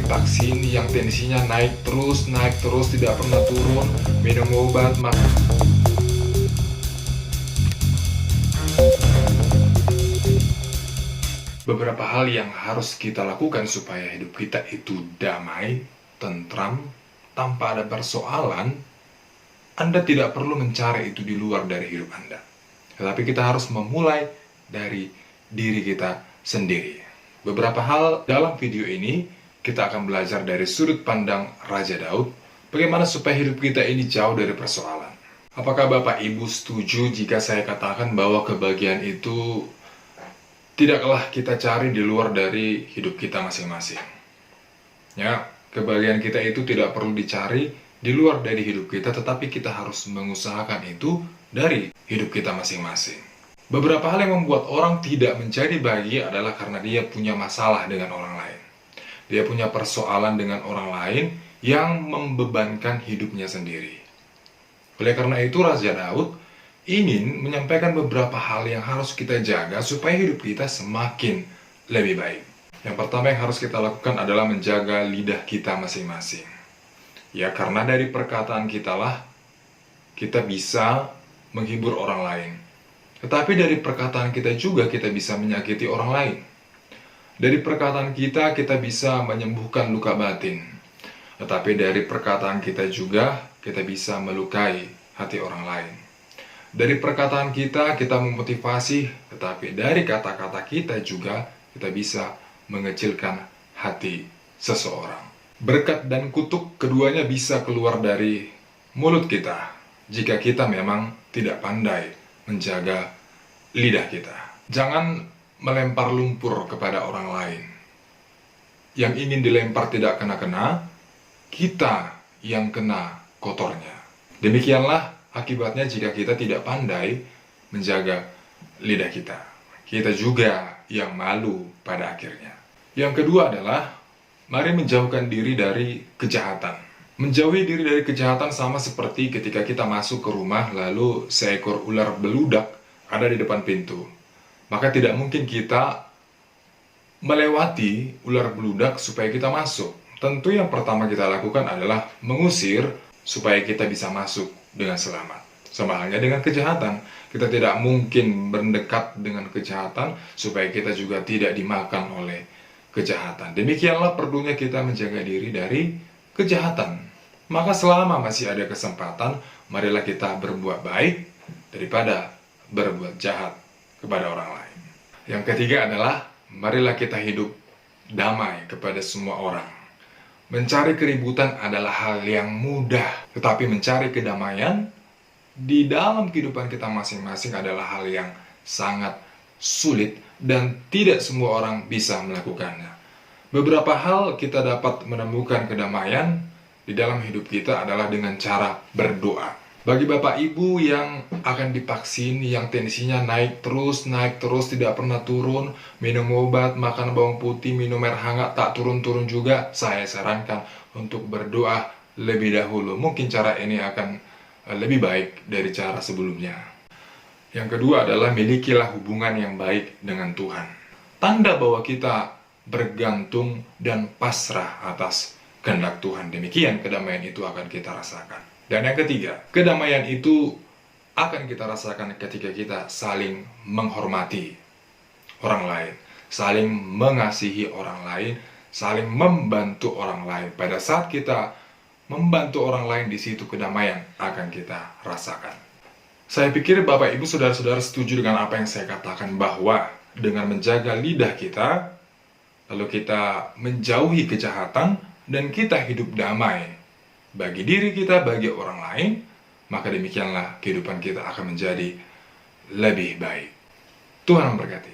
divaksin yang tensinya naik terus, tidak pernah turun, minum obat, beberapa hal yang harus kita lakukan supaya hidup kita itu damai, tentram, tanpa ada persoalan. Anda tidak perlu mencari itu di luar dari hidup Anda. Tetapi kita harus memulai dari diri kita sendiri. Beberapa hal dalam video ini kita akan belajar dari sudut pandang Raja Daud, bagaimana supaya hidup kita ini jauh dari persoalan. Apakah Bapak Ibu setuju jika saya katakan bahwa kebahagiaan itu tidaklah kita cari di luar dari hidup kita masing-masing? Ya, kebahagiaan kita itu tidak perlu dicari di luar dari hidup kita, tetapi kita harus mengusahakan itu dari hidup kita masing-masing. Beberapa hal yang membuat orang tidak menjadi bahagia adalah karena dia punya masalah dengan orang lain. Dia punya persoalan dengan orang lain yang membebankan hidupnya sendiri. Oleh karena itu Raja Daud ingin menyampaikan beberapa hal yang harus kita jaga supaya hidup kita semakin lebih baik. Yang pertama yang harus kita lakukan adalah menjaga lidah kita masing-masing. Ya, karena dari perkataan kita lah kita bisa menghibur orang lain. Tetapi dari perkataan kita juga kita bisa menyakiti orang lain. Dari perkataan kita bisa menyembuhkan luka batin. Tetapi dari perkataan kita juga kita bisa melukai hati orang lain. Dari perkataan kita memotivasi, tetapi dari kata-kata kita juga kita bisa mengecilkan hati seseorang. Berkat dan kutuk keduanya bisa keluar dari mulut kita jika kita memang tidak pandai menjaga lidah kita. Jangan melempar lumpur kepada orang lain. Yang ingin dilempar tidak kena-kena, kita yang kena kotornya. Demikianlah akibatnya jika kita tidak pandai menjaga lidah kita. Kita juga yang malu pada akhirnya. Yang kedua adalah, mari menjauhkan diri dari kejahatan. Menjauhi diri dari kejahatan sama seperti ketika kita masuk ke rumah lalu seekor ular beludak ada di depan pintu. Maka tidak mungkin kita melewati ular beludak supaya kita masuk. Tentu yang pertama kita lakukan adalah mengusir supaya kita bisa masuk dengan selamat. Sama halnya dengan kejahatan. Kita tidak mungkin mendekat dengan kejahatan supaya kita juga tidak dimakan oleh kejahatan. Demikianlah perlunya kita menjaga diri dari kejahatan. Maka selama masih ada kesempatan, marilah kita berbuat baik daripada berbuat jahat kepada orang lain. Yang ketiga adalah, marilah kita hidup damai kepada semua orang. Mencari keributan adalah hal yang mudah, tetapi mencari kedamaian di dalam kehidupan kita masing-masing adalah hal yang sangat sulit dan tidak semua orang bisa melakukannya. Beberapa hal kita dapat menemukan kedamaian di dalam hidup kita adalah dengan cara berdoa. Bagi Bapak Ibu yang akan divaksin, yang tensinya naik terus, tidak pernah turun, minum obat, makan bawang putih, minum air hangat, tak turun-turun juga, saya sarankan untuk berdoa lebih dahulu. Mungkin cara ini akan lebih baik dari cara sebelumnya. Yang kedua adalah milikilah hubungan yang baik dengan Tuhan. Tanda bahwa kita bergantung dan pasrah atas kehendak Tuhan. Demikian kedamaian itu akan kita rasakan. Dan yang ketiga, kedamaian itu akan kita rasakan ketika kita saling menghormati orang lain, saling mengasihi orang lain, saling membantu orang lain. Pada saat kita membantu orang lain, di situ kedamaian akan kita rasakan. Saya pikir Bapak Ibu Saudara-saudara setuju dengan apa yang saya katakan, bahwa dengan menjaga lidah kita, lalu kita menjauhi kejahatan, dan kita hidup damai bagi diri kita, bagi orang lain, maka demikianlah kehidupan kita akan menjadi lebih baik. Tuhan memberkati.